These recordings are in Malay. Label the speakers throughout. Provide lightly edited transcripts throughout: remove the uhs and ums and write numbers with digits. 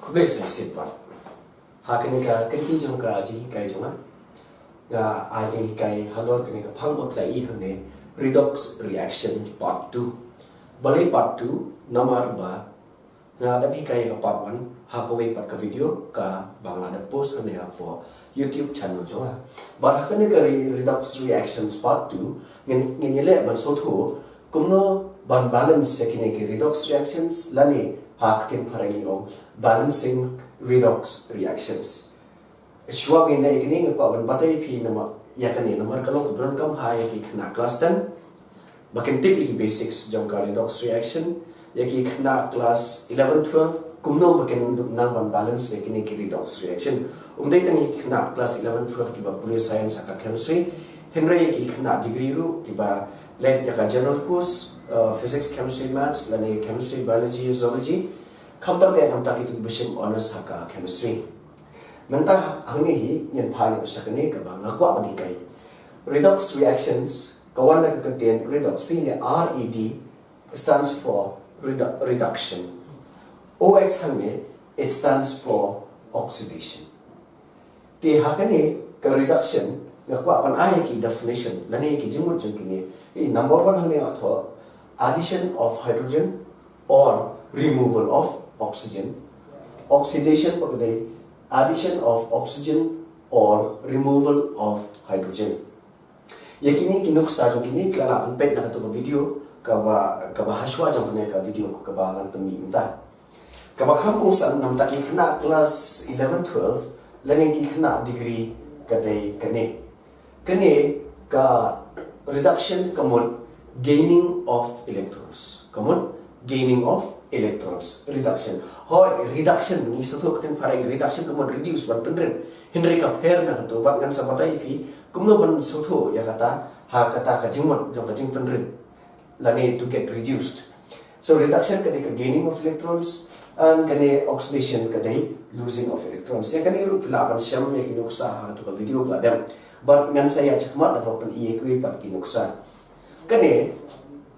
Speaker 1: Khublei Shibun. Hakanika kanti jong ka ji kai jonga. Ga aji kai halor kanika phang play hane Redox Reaction Part 2. Bali Part 2 namar ba na dabi kai ka Part 1 hakaway pat ka video ka bangla da post hane po YouTube channel jonga. But hakanika Redox Reactions Part 2 ngin yele ban so thu kumno ban balance sekiniki Redox Reactions lani haktin Phanrang ong balancing Redox Reactions. Shua gina ikini ngapa ban batai phi nama yakani namar kalong donkam hai ki khynnah klas 10 bakin tip ki basics jong ka Redox Reaction yaki khynnah klas 11 12 kumno bakin nang ban balance ikini ki Redox Reaction umdai tangi khynnah klas 11 12 ki ba pule science ka chemistry henry ki khynnah degree ru ki ba lab yaka general course physics chemistry maths lani chemistry biology zoology khamtam be namta ki tu bishim honors haka chemistry menta hangi hi nyen phai sakane ka ba ngakwa bani kai Redox Reactions kawan na contain redox mean red stands for reduction ox hangi it stands for oxidation ti hakane ka reduction ngakwa pan ai ki definition lani ki jimut jengkini number 1 hangi atho addition of hydrogen or removal of oxygen oxidation pagdai addition of oxygen or removal of hydrogen yakini kinuksa jo kini kala unpet na to video ka bahaswa jang kene ka video ko ka ba ngan pemi minta ka ba kham kung san nam ta ki khynnah class 11 12 learning ki khynnah degree ka dai kane ka reduction kamon gaining of electrons kamon gaining of electrons reduction hoi reduction ni soto ketin Phanrang reduction kamon reduce ban penren henry ka pher na to ban ngan sabatai phi kumno ban soto ya kata ha kata ka jingmot jong ka jing penren lani to get reduced so reduction kane ka gaining of electrons and kane oxidation kane losing of electrons ya kane ru phila ban syam ya kinuksa ha to ka video ba dam but ngan saya chakmat na pan e kri pat kinuksa kane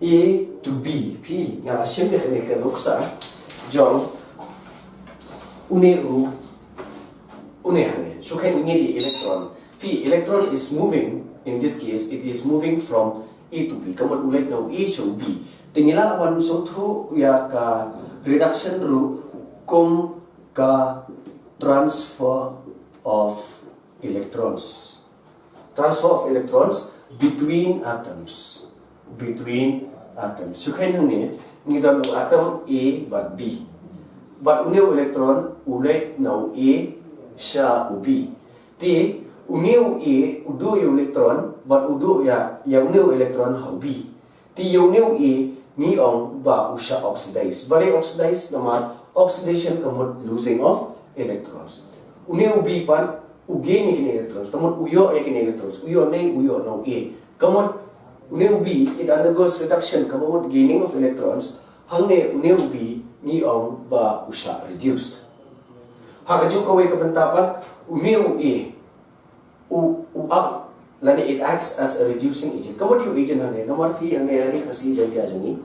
Speaker 1: A to B, P, yang asyam dia kena ke nuksa, jong, une hane. So kan ini di electron. P, electron is moving. In this case, it is moving from A to B. Kamu ulit now A to B. Tinggal wan so tu ya ka reduction ru kum ka transfer of electrons. Transfer of electrons between atoms. So kan hane ni dalam atom A but B. But uneu electron ulet now A sha B. Ti uneu A udu electron but udu ya uneu electron how B. Ti uneu A ni ong ba usha oxidize. Bale oxidize namar oxidation kamot losing of electrons. Uneu B pan ugain ni kini electrons. Tamot uyo ya kini electrons. Uyo now A. Kamot uneu B it undergoes reduction kamot gaining of electrons hangne uneu B ni ong ba usha reduced hakaju kawai kabantapan uneu A up lani it acts as a reducing agent kamot yu agent hane namar phi ange ani khasi jati ajani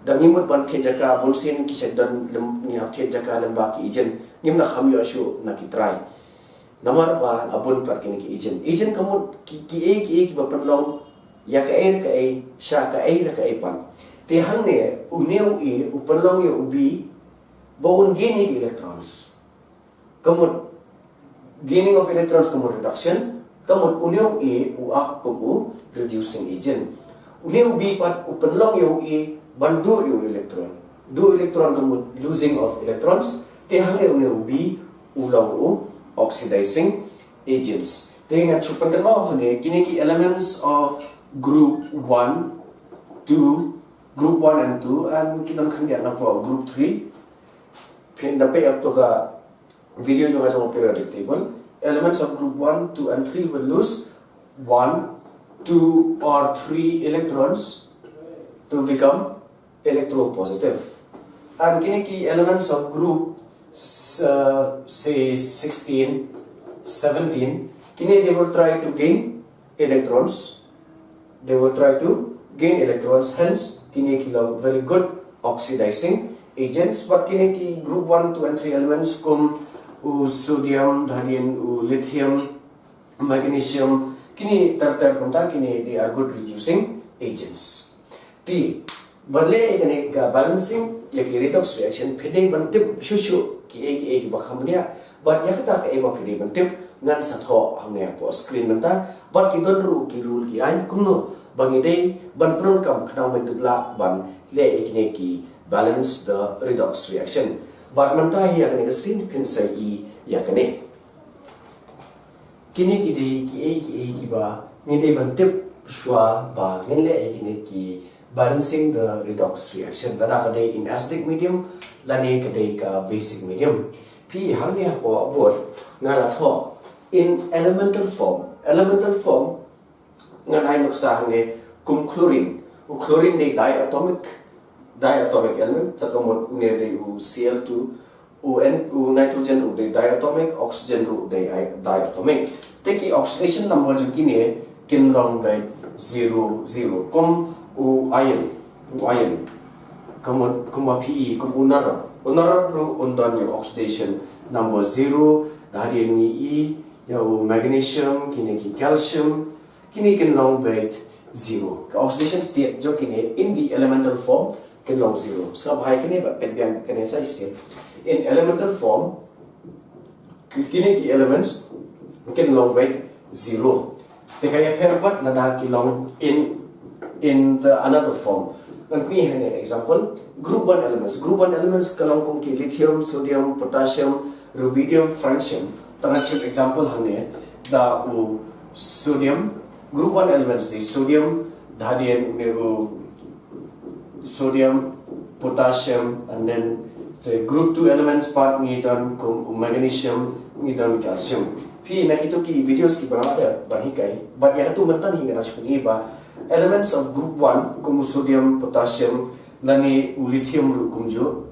Speaker 1: dangimut ban the jaka bolsin ki sedon ni hap the jaka lamba ki agent nimna kham yo shu na ki try namar ba abun par kini ki agent kamot ki ba panlong ya ka A sha ka A pan te hangne uneu A upalong yo B bawon gaining electrons kamot gaining of electrons kamot reduction kamot uneu A uak kamu reducing agent uneu B pat upalong yo A bandu yo electron kamot losing of electrons te hangne uneu B ulang oxidizing agents te nga chupan kan mo hone kini ki elements of group 1 and 2 and kita nak lihat apa group 3 pin dapat up to ka video juga sama periodic table elements of group 1 2 and 3 will lose 1 2 or 3 electrons to become electropositive and kini ki elements of group say 16 17 kini they will try to gain electrons. They will try to gain electrons, hence kini kilaw very good oxidizing agents but kini ki group 1, 2 and 3 elements kum sodium, hadian lithium, magnesium kini kumta kini they are good reducing agents. T bale kini balancing yaki redox reaction phede bantip shuh ki bakhamnia but yakata ka eba phede bantip ngan satho hamne po screen menta but ki don ru ki rule ki ain kumno bangide ban pron kam khana mai tubla ban le ikne ki balance the redox reaction but menta hi yakane screen pin sai I yakane kini ki ba ngide bantip shwa ba ngenle ikne ki balancing the redox reaction lada kade in acidic medium lani kade ka basic medium p harne po abot ngala tho in elemental form ngan ai noksa hane chlorine chlorine de diatomic element takamot une de Cl2 nitrogen de diatomic oxygen de diatomic teki oxidation number jo kine kin long by 0 kum iron kuma Pe kum unar ru undon your oxidation number 0 dari ni yo magnesium kini ki calcium kini kin long by 0 ka oxidation state jo kini in the elemental form kin long 0 so bhai kini ba penbian kene sai se in elemental form kini ki elements kin long by 0 tekaya pherbat nada ki long in the another form. Then we have an example. Group 1 elements kalong kung ki lithium, sodium, potassium, rubidium, francium. Tanachip example hane the sodium. Group 1 elements the sodium, dhadian sodium, potassium, and then the group 2 elements part ni dan magnesium, ni dan calcium. Pi nakito ki videos ki berada banhikai, but ya tu mentan hingga nashpuni ba elements of group 1 kum sodium, potassium, lani lithium kumjuh,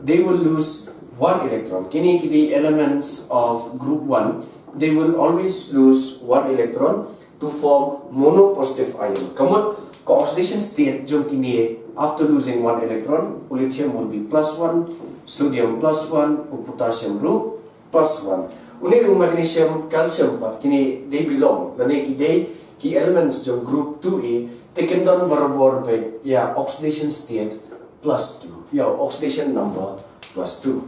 Speaker 1: they will lose one electron. Kini the elements of group 1 they will always lose one electron to form monopositive ion. Kamot ka oxidation state jom kini after losing one electron, lithium will be +1, sodium +1, potassium +1. Uni magnesium, calcium but kini they belong. Lani ki elements jom group 2A taken down barabor by oxidation state +2 oxidation number +2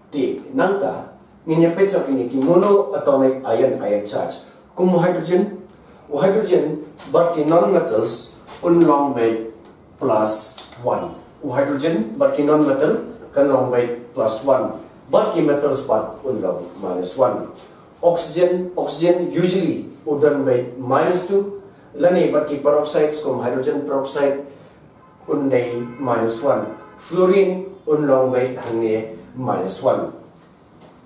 Speaker 1: T nangta ninya pecah ini ki monoatomic ion charge kum hydrogen but ki non metals unlong by +1 hydrogen but ki non metal kan long by +1 but ki metals but unlong -1 Oxygen usually done by -2 lani but ki peroxides kum hydrogen peroxide undai -1 fluorine unlong by hane -1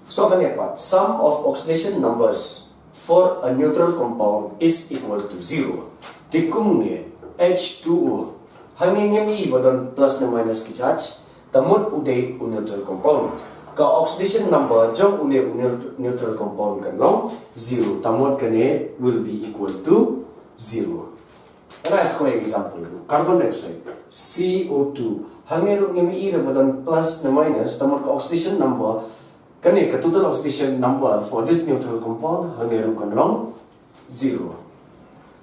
Speaker 1: so kanya part sum of oxidation numbers for a neutral compound is equal to 0 tikum ne H2O hane ngemi bodon plus na minus ki charge tamut udai neutral compound ka oxidation number jong neutral compound kan long 0 tamot kane will be equal to 0. Let's go example carbon dioxide CO2 hangeru ngemi ira badan plus na minus tamot ka oxidation number kane ka total oxidation number for this neutral compound hangeru kan long 0.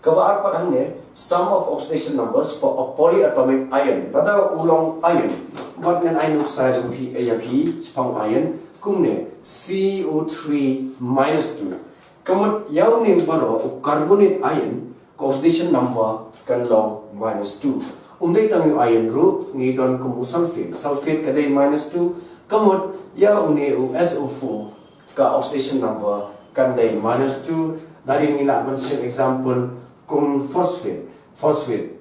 Speaker 1: Kawa arpat hangne sum of oxidation numbers for a polyatomic ion dada ulong ion but ngan ion size of P spang ion kumne CO3 -2 kamot yaw ni Baroh carbonate ion oxidation number kan long -2 umdai tang ion ru ngidon kum sulfate kadai -2 kamot yaw ni SO4 ka oxidation number kan dai -2 dari nila mention example kum phosphate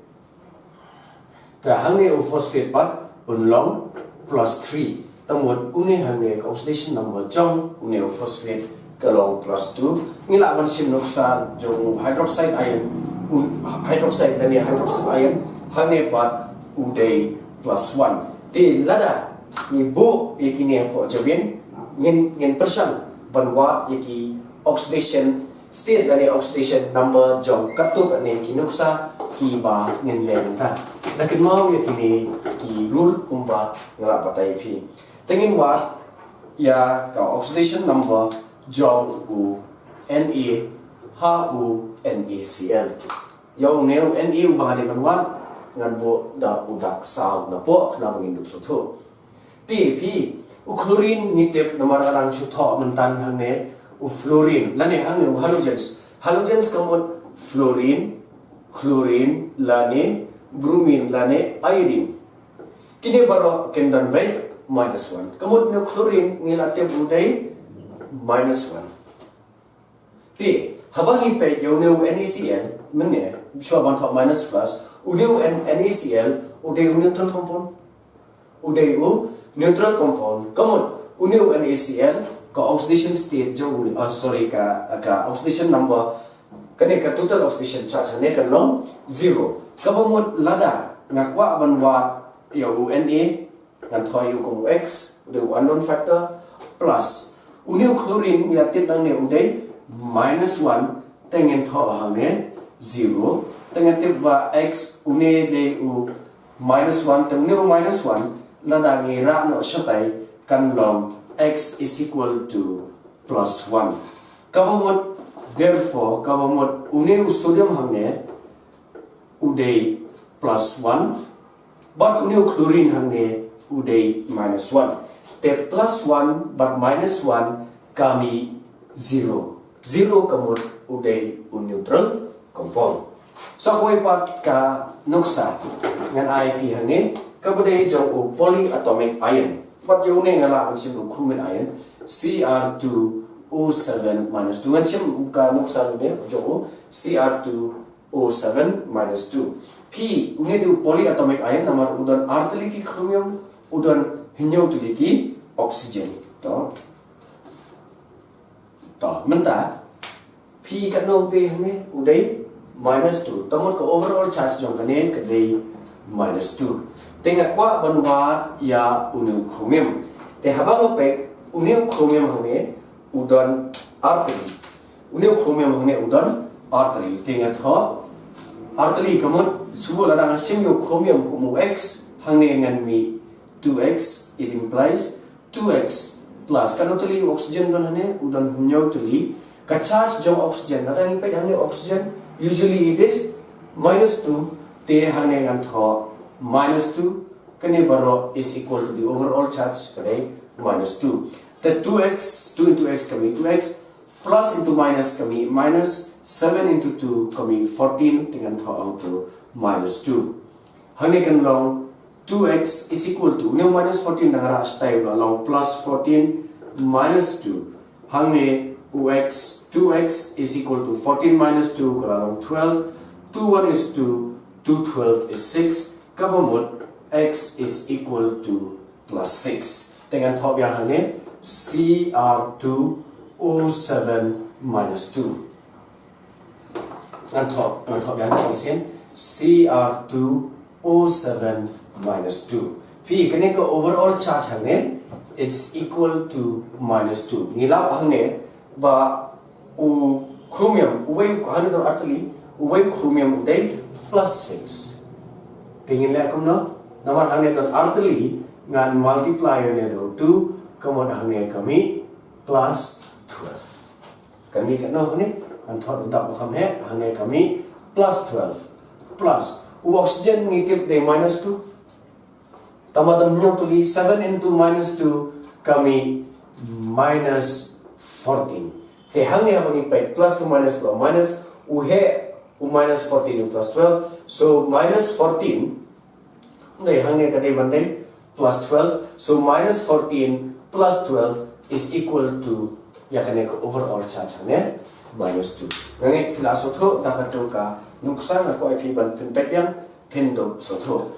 Speaker 1: ta hangne phosphate pat unlong +3 tamot une hangne oxidation number jong une phosphate kalong +2 ngila man sim noksa jong hydroxide ion hydroxide dan hydroxide ion hangne pat udai +1 ti lada ni bu yakini po jabin ngin persan banwa yaki oxidation state dari oxidation number jong katuk ni kinuksa kiba ngin lenta Nakin mau ya kini ki rule kumba ngalap batai pi. Tengin wat ya ka oxidation number jong u Na ha u NaCl. Yang neu Na u bangade banwan ngan bo da udak sao na po na mengindup soto. Ti pi u chlorine nitip namar arang shuh mentan hangne u fluorine lane hangne u halogens. Halogens kamot fluorine, chlorine lane bromine lane iodine. Kini baroh kendan bay -1. Kamot neu chlorine ngilatip udai -1. Ti habang ipe yo neu NaCl mene shua bantok minus plus udeu NaCl udeu neutral compound udeu neutral compound kamot udeu NaCl ka oxidation state jo ka oxidation number kane ka total oxidation charge ne kan long 0 kabamot lada ngakwa banwa yo Na ngan thoi u x udeu unknown factor plus udeu chlorine ngilatip nang ne udai -1 tengen tho hangne 0 tengen tiba x une de u -1 tengen u -1 lada ngi ra no shatai kan long x is equal to +1 kawamot therefore kawamot une u sodium hangne udei +1 but une u chlorine hangne udei -1 te +1 but -1 kami 0 kamot udai neutral compound. So koi pat ka nuksa ngan IP hane ka budai jong u polyatomic ion. But yung ne ngala ang sim chromate ion Cr2O7 -2 ngan sim ka nuksa ne jong u Cr2O7 -2. P une tu polyatomic ion namar udan artili ki chromium udan hinyo tu ki oxygen to menta P kat nong te hane udai -2 tamot ko overall charge jong kane kadai -2 tenga kwa banwa ya unu chromium te habang pe unu chromium hane udan artili unu chromium hane udan artili tenga tho artili kamot subo ladang sim yo chromium kumu x hane ngan mi 2x it implies 2x plus kanotuli oxygen don hane udan nyotuli ka charge jong oxygen ladang pe hane oxygen usually it is -2 te hane ngan tho -2 kane baroh is equal to the overall charge kane -2 the 2x 2 into x kami 2x plus into minus kami -7 into 2 kami 14 dengan tho auto -2 hane kan long 2x is equal to no -14 nangara style along +14 -2 hane ux 2x is equal to 14 -2 along 12 2 1 is 2 2 12 is 6 kabamot x is equal to +6 dengan top yang hane Cr2O7 -2 top yang sini Cr2O7 -2 P kene ko overall charge hane it's equal to -2 nilap hane ba u chromium uway hane don actually uway chromium udai +6 tingin le akum no namar hane don actually ngan multiply ne do 2 kamon hane kami +12 kami kan no hane an thot udak kham he hane kami +12 plus oxygen ngitip de -2 tamadan nyo tuli 7 into -2 kami -14 te hangi habani pai plus to minus plus minus uhe u -14 u +12 so -14 nei hangi kade bandai +12 so -14 plus 12 is equal to yakane ko overall charge hane -2 ngani philosophy dakato ka nuksan ko ipi ban pinpet yang pendo sotho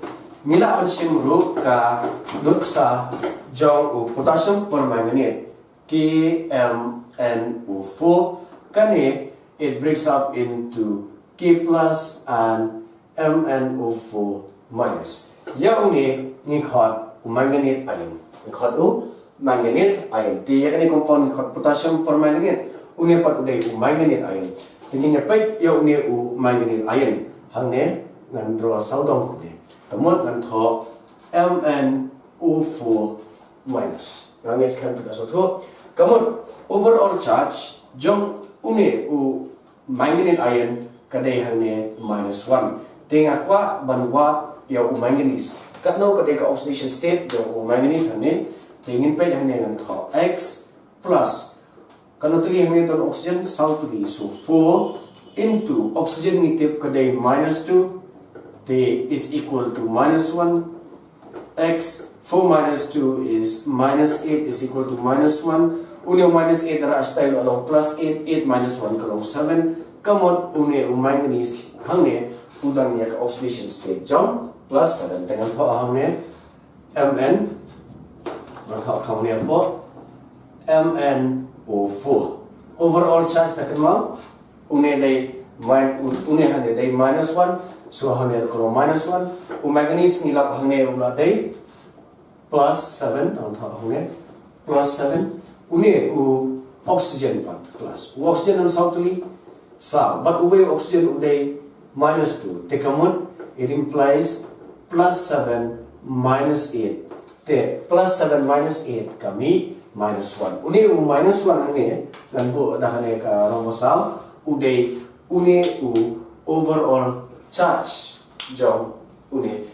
Speaker 1: mila ansim ru ka nuksa jong u potassium permanganate KMnO4 kane it breaks up into K plus and MnO4 minus ya une ni khot manganate ion ni khot u manganate ion ti ya kane compound ni khot potassium permanganate une pat udai u manganate ion tingin ya pai ya une u manganate ion hangne ngan dro saudong ku Tamot ngan tho MnO4 minus. Ngei skhem pula so tho. Kamot overall charge jong une u manganese ion kadai hangne -1. Tenga kwa banwa ya u manganese. Katno kadai ka oxidation state jong u manganese hangne tengin pe hangne ngan tho X plus kano tuli hangne ton oxygen sau tuli so 4 into oxygen ngitip kadai -2 T is equal to -1 X 4 minus 2 is -8 is equal to -1. Une -8 dara style along +8 8 minus 1 kalong 7. Kamot une manganese hangne udang yak oxidation state jong +7 dengan tho hangne Mn tho hangne po MnO4. Overall charge takan mau une dai une hangne dai -1 so hangne kalong -1 manganese ngilap hangne ula dai +7 tho hangne +7 une oxygen pan plus oxygen on sautuli sa but uwe oxygen uday -2 tekamut it implies +7 -8 te +7 -8 kami -1 une -1 hangne lan bu dah hangne ka romosal uday une overall charge jong une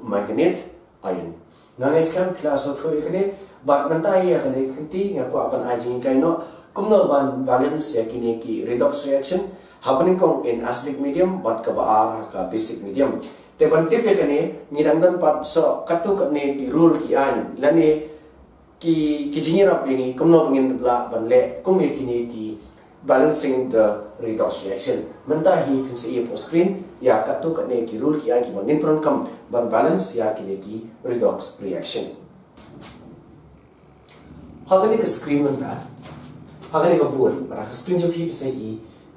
Speaker 1: magnet ion ngei skhem klas so ikne but mentai ya kene kinti ngaku apan ajing kaino kumno ban balance ya kini ki redox reaction happening kong in acidic medium but kaba ka basic medium te ban tip ya kene ngidang dan pat so katu kene ki rule ki an lane ki jingiarap ini kumno ngin bla ban le kum ya kini ki balancing the redox reaction mentai pinsi ya post screen ya katu kene ki rule ki an ki bangin pron kam ban balance ya kini ki redox reaction Hagani ka screen menta, hagani ka buat, para ka screen jom hipi say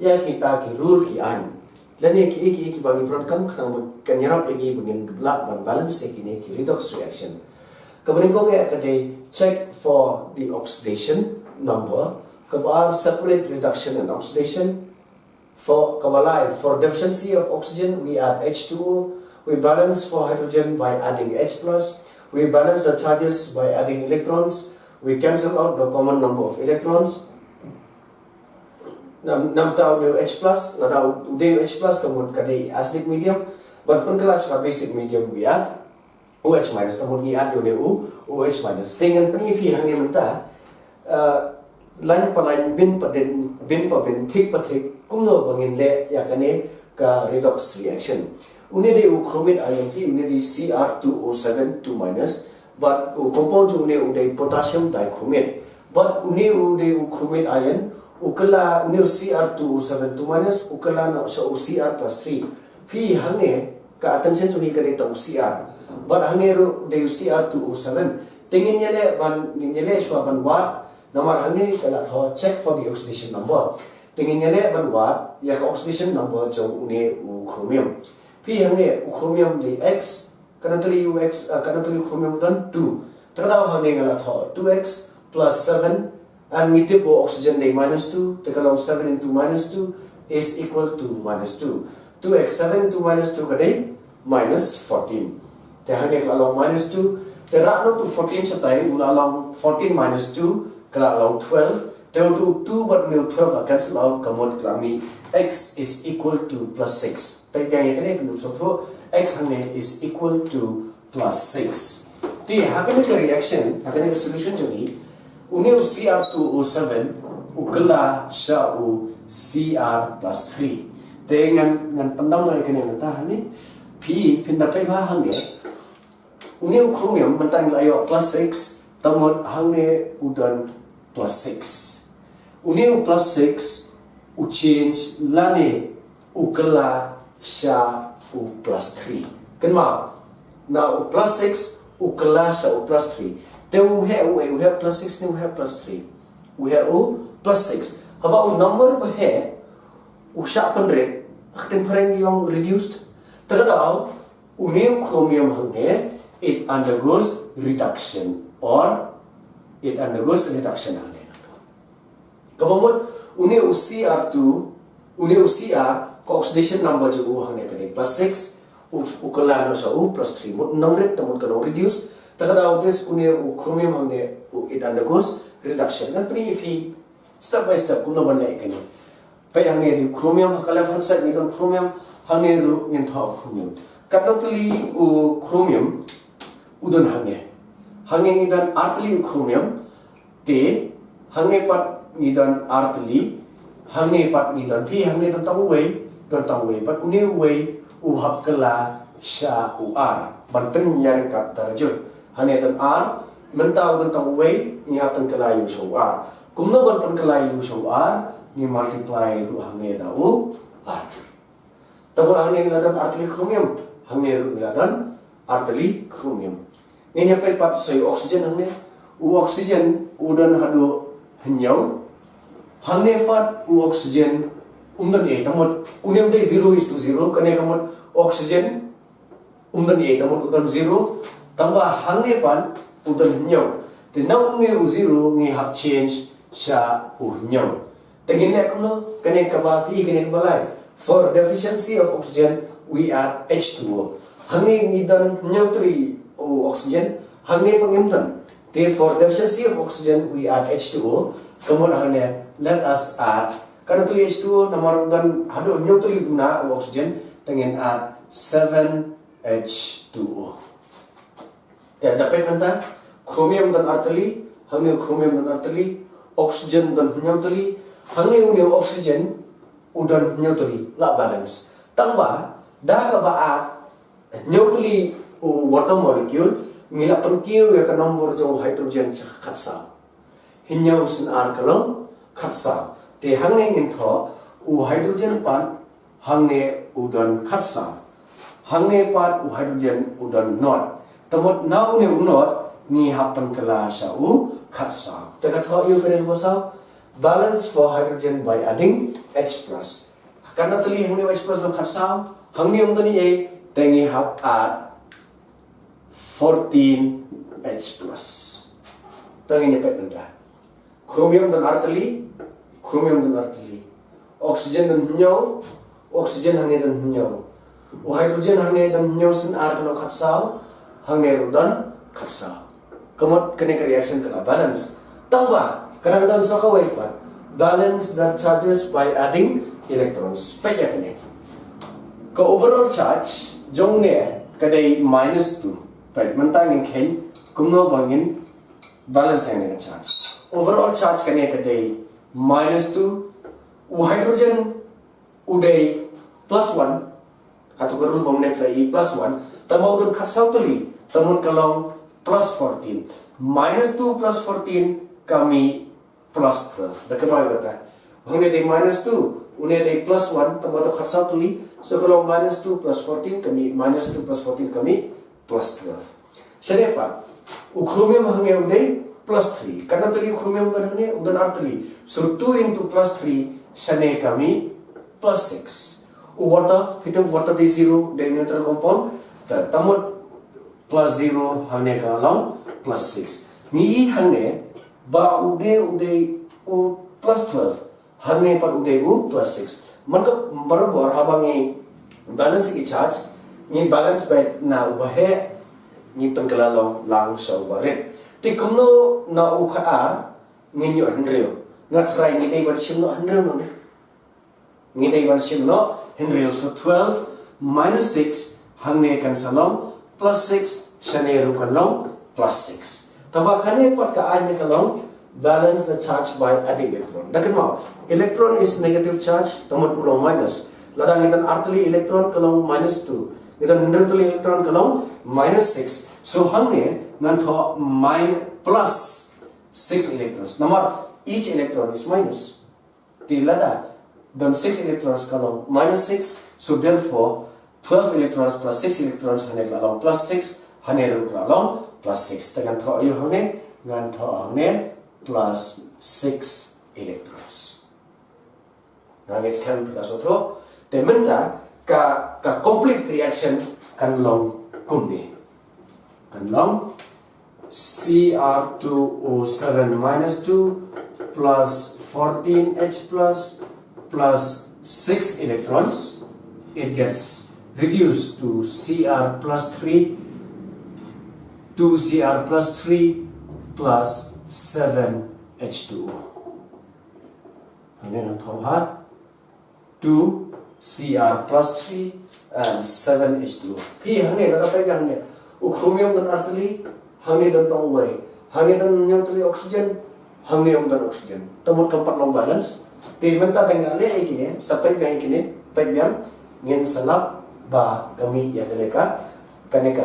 Speaker 1: ya kita ki rule ki an, lani ki bagi front kam kang kanyarap egi bangin gebla ban balance ki redox reaction. Kemudian kau kaya kadai check for the oxidation number, kabar separate reduction and oxidation. For kabalai for deficiency of oxygen we add H2O, we balance for hydrogen by adding H+, we balance the charges by adding electrons. We cancel out the common number of electrons. Nam tau new H+, na tau uday H+, kamut kadai acidic medium, but pun kelas ka basic medium we add OH minus, tamut ni add yun OH minus. Tingnan panifi hangin menta, line pa line bin pa bin, thik pa thik, kung no bangin le yakane ka redox reaction. Une de chromate ion ki, une de Cr2O7 2 minus, but compound une uday potassium dichromate, but une uday chromate ion ukala une Cr2O7 2 minus ukala na sa Cr plus 3 phi hangne ka attention to hi kare ta Cr but hangne ro de Cr2O7 tingin yele ban yele shwa ban wat namar hangne kala tho check for the oxidation number tingin yele ban wat ya ka oxidation number jong une chromium phi hangne chromium de X kanatuli UX kanatuli chromium dan 2 takadaw hangne ngala tho 2x plus 7 and ngitip po oxygen day -2 takadaw 7 into -2 is equal to -2 2x 7 into -2 kaday -14 te hangne kala -2 te rakno to 14 sa tay mula along 14 -2 kala along 12 te to 2 but no 12 cancel out kamot klami x is equal to plus 6 tay kaya kane pindu so x hangne is equal to plus 6. The hakane ka reaction, hakane ka solution jodi, une Cr2O7 ukala sha Cr plus 3. Te ngan pandam na kane nata hani p pinda pe ba hangne une chromium mantang layo plus 6 tamot hangne udan plus 6. Une plus 6 u change lane ukala sha plus 3. Kenma? Now plus 6 ukala sa plus 3. Then we have plus 6, then we have plus 3. We have plus 6. How about number ba hai? Usha rate akhtin Phanrang yung reduced. Tagadaw une chromium hangne it undergoes reduction or it undergoes reduction hangne. Kabamot une Cr2 une Cr oxidation number jo hangne kade plus 6 ukala no sa plus 3 mut nongret tamut ka reduce takada this une chromium hamne it undergoes reduction nan pri if step by step kumno ban lai kani pai hamne di chromium hakala function ni don chromium hamne ru ngin tha chromium kadotli chromium udon hamne ni dan artli chromium te hamne pat ni dan artli hamne pat ni dan phi hamne don tawei but une way hap kala sha ar ban pen yan ka tarjun hane dan ar mentau dan tawei ni hatan kala yu so ar kumno ban pen kala yu so ar ni multiply ru hamne da ar tabul hane dan artli chromium hamne ru dan artli chromium ni pai pat soi oxygen hamne oxygen udan hado hanyau hamne pat oxygen umdan e tamot unem dei 0:0 kane kamot oxygen umdan e tamot udan 0 tamba hangne pan udan nyaw te now ne 0 ngi hap change sha nyaw tegin ne kamno kane kaba pi kane balai for deficiency of oxygen we add H2O hangne ni dan nyaw tri oxygen hangne pangimtan te for deficiency of oxygen we add H2O kamot hangne let us add karena tulis H2O namar dan hado nyaw tulis guna oxygen tengen add 7H2O. Dan dapat mentah chromium dan arteli, hangne chromium dan arteli, oxygen dan nyaw tuli, hangne unyo oxygen udan nyaw tuli la balance. Tambah dah ka ba nyaw tuli water molecule ngila penkiu ya ka nombor jong hydrogen sa khatsa. Hinyaw sin ar kalong khatsa. Te hangne ngintho hydrogen pan hangne udan khatsa hangne pan hydrogen udan not tamot na une not ni hapan kala sha khatsa taka tho yu kare bosa balance for hydrogen by adding H plus karena tuli hangne H plus do khatsa hangne umdani e tengi hap add 14 H plus tangi ne pekenda chromium dan arteli oxygen dan nyaw oxygen hangne dan nyaw hydrogen hangne dan nyaw sin ar kano khatsaw hangne rudan khatsaw kamot kane reaction kala balance tangba karang dan sa kawai pat balance the charges by adding electrons paya kane ka overall charge jong ne kadai -2 pat mantangin Kane kumno bangin balance hangne charge overall charge kane kadai -2 hydrogen uday +1 atau gerul bomnek lagi +1 tamau dan khatsaw tuli tamun kalong +14 -2 +14 kami +12 dekat kata hangne day -2 une day +1 tamau dan khatsaw tuli so kalong -2 +14 kami -2 +14 kami +12 sedepa chromium hangne uday +3 karena tadi chromium berhubungan udan arteli so 2 into +3 sane kami +6 water hitung water di 0 dari neutral compound tamut +0 hangne kalong +6 ni hangne ba ude +12 hangne par ude +6 maka barabar habangi balance ki charge ni balance by na ubahe ni pengkelalong lang sa ubaret ti kumno na ukha nginyo hanreo ngat rai ni dai version no hanreo no ni dai version no hanreo so 12 -6 hangne kan salong +6 shanero kan long +6 taba kane pat ka anya kalong balance the charge by adding electron dakan mo electron is negative charge tamot ulong minus ladang itan artli electron kalong -2 itan nirtli electron kalong -6 so hangne nantho +6 electrons namar each electron is minus tilada dan 6 electrons kalong -6 so therefore 12 electrons plus 6 electrons hanek lalong +6 haneru lalong +6 dengan tho ayu hane ngan tho hane +6 electrons ngan skhem plus otro tementa ka complete reaction kan long kumni kan long Cr2O7 -2 plus 14H plus 6 electrons it gets reduce to Cr plus 3 2Cr plus 3 plus 7H2O. Hangin ang thawhat 2Cr plus 3 and 7H2O. P hangin na tapay hangin. Chromium dan artili hangin dan tong way. Hangin dan nyang tali oxygen hangin dan oxygen. Tamot keempat long balance. Ti menta tengali ay kini sampai kay kini pagbiang ngin salap ba kami ya kaneka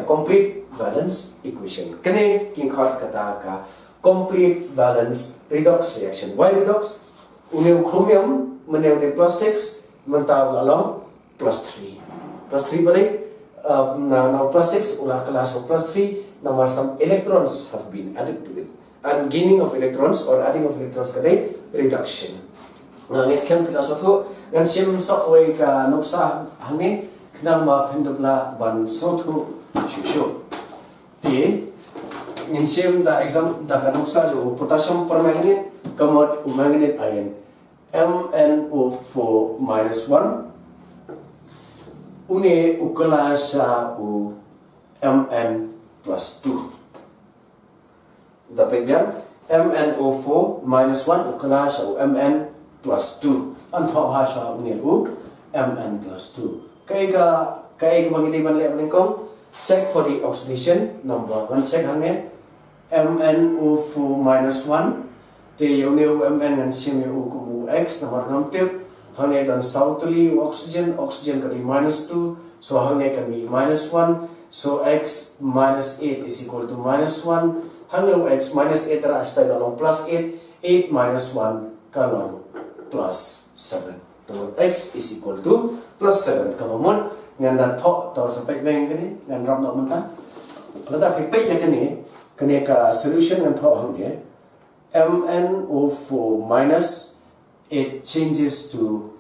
Speaker 1: complete balance equation. Kene king khot kata ka complete balance redox reaction. Why redox? Uneu chromium meneu de plus 6 mentau along plus 3. Plus 3 balik now plus 6 ulah kelas of plus 3 now some electrons have been added to it. And gaining of electrons or adding of electrons kade reduction. Nah, skhem kita suatu dan sim sok way ka nuksa hangin kenang ma pendukla ban suatu shuh. Ti ngin sim da exam da ka nuksa jo potassium permanganate kamot manganate ion MnO4 minus 1 une ukala sa u Mn plus 2. Dapat dia MnO4 minus 1 ukala sa u Mn plus 2. Antau bahasa une u Mn plus 2. Kaya pagitiban le kong check for the oxidation number. One check hangnya MnO4 minus 1 te une u Mn ngan sim u kumu X nomor ngamtip hangnya dan sautuli oxygen kali minus 2 so hangnya kan be minus 1 so X minus 8 is equal to minus 1 hangnya X minus 8 terasa dalam plus 8 8 minus 1 kalon plus 7 so X is equal to plus 7 kamu nganda thok tor sampai beng kini ngan ram nak mentah lata fipai ya kini ka solution ngan thok hangnya MnO4 minus it changes to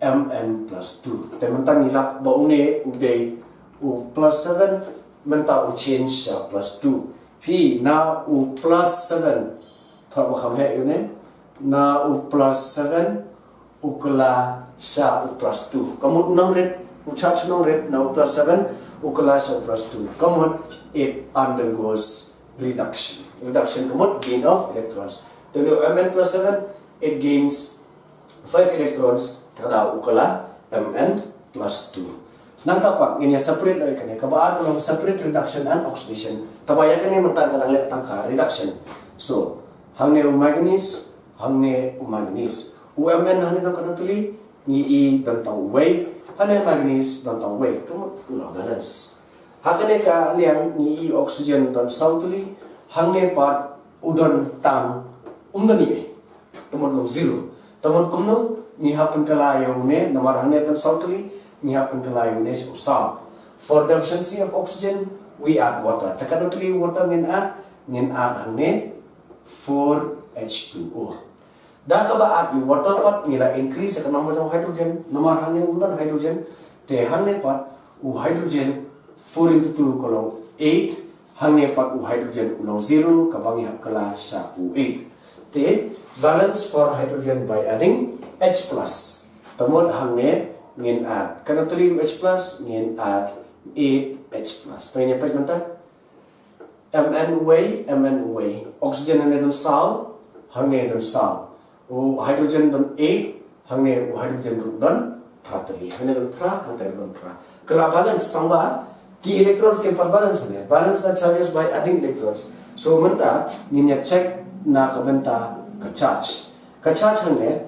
Speaker 1: Mn plus 2. Teman-teman nilap baune uday u plus 7 mentah u change plus 2. P na u plus 7 thot bakam he yune na u plus 7 u kala sa u plus 2. Kamu unang red u charge unang red na u plus 7 u kala sa u plus 2. Kamu it undergoes reduction. Reduction kamu gain of electrons. Tulu Mn plus 7 it gains 5 electrons kada ukala Mn plus 2. Nang tapak ini separate ay kanya kabaan ulang separate reduction and oxidation. Tabaya kanya mentang kadang le tangka reduction. So hangne manganese Mn hanne tang kana tuli ni i tentang way hanne manganese tentang way kamu ulang balance. Hakane ka liang ni i oxygen dan sautuli hangne part udon tang umdani temon lo zero temon kumno ni happen kalayo ne namar hanne tan sautuli ni happen kalayo ne usam. For deficiency of oxygen we add water. Takadutuli water ngin add hanne 4H2O. Dah kaba add water part nila increase ka number of hydrogen namar hanne undan hydrogen te hanne part u hydrogen 4 into 2 kolong 8 hanne part u hydrogen ulong 0 kabangi hakala sa u8 te balance for hydrogen by adding H plus. Tamon hangne ngin add. Kana tuli H plus ngin add 8H plus. Tayo niya pagmanta. Mn way. Oxygen hangne dun sal. Hangne dun sal. O hydrogen dun 8. Hangne o hydrogen dun pratali. Hangne dun pra. Hangne dun pra. Kala balance tamba. Ki electrons ke par balance hangne. Balance the charges by adding electrons. So menta niya check na kabenta ka charge. Ka charge hangne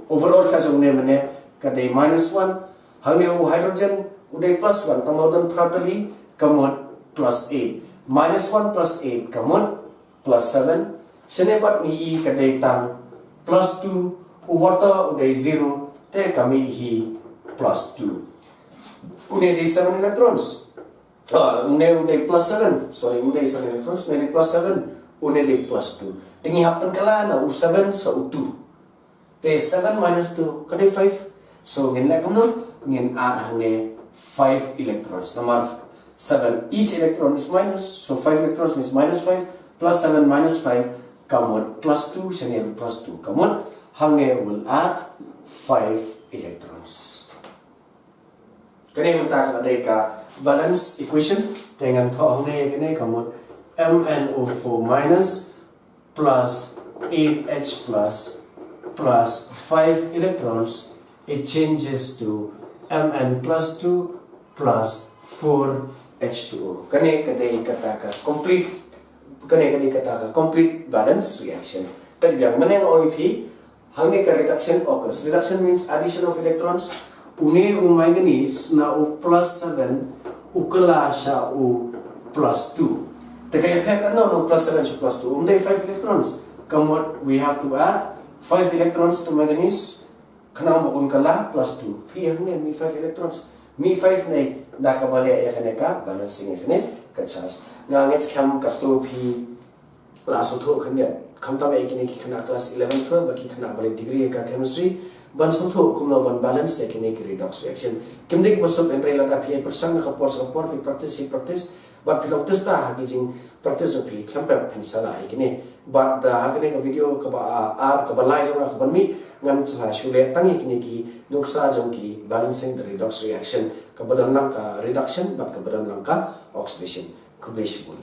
Speaker 1: overall charge unne mane kadai minus 1 hangne u hydrogen udai plus 1 tamodan pratali kamot plus 8 minus 1 plus 8 kamot plus 7 senepat ni i kadai tang plus 2 u water udai 0 te kami hi plus 2 une di 7 electrons une udai plus 7 sorry udai 7 electrons une di plus 7 une di plus 2 tingi happen kala na u 7 sa u 2 te 7 minus 2 kadai 5 so ngin la kamno ngin add hangne 5 electrons namar 7 each electron is minus so 5 electrons means minus 5 plus 7 minus 5 kamot plus 2 senen plus 2 kamot hangne will add 5 electrons Kene menta ka de ka balance equation dengan tho hne kene kamut MnO4 minus plus 8H plus 5 electrons, it changes to Mn plus 2 plus 4H2O. Kane kadai kata ka complete balance reaction. Tadi yang mana yang OIP hangni ka reduction occurs. Reduction means addition of electrons. Une manganese na O plus 7 ukala sha O plus 2. Tekaya effect no plus 7 plus 2. 5 electrons. Come what we have to add 5 electrons to manganese. Kanang ukala plus 2. Pi hangni mi 5 electrons. Mi 5 nei nakabali ya kaneka balancing ekne ka charge. Nga ngeit skhem ka to pi class utho khne khamta ba ekne ki khana class 11 12 baki khana bale degree ka chemistry ban sotho kumlo ban balance ekne ki redox reaction kimde ki bosop enre laga pi percent ka por pi practice but pi practice ta ha jing practice pi khampa pensala ekne but ha kene ka video ka ba ar ka ba lai jong ka ban mi ngam sa shule tangi ekne ki nuksa jong ki balancing the redox reaction ka badan lang ka reduction but ka badan lang ka oxidation Khublei Shibun.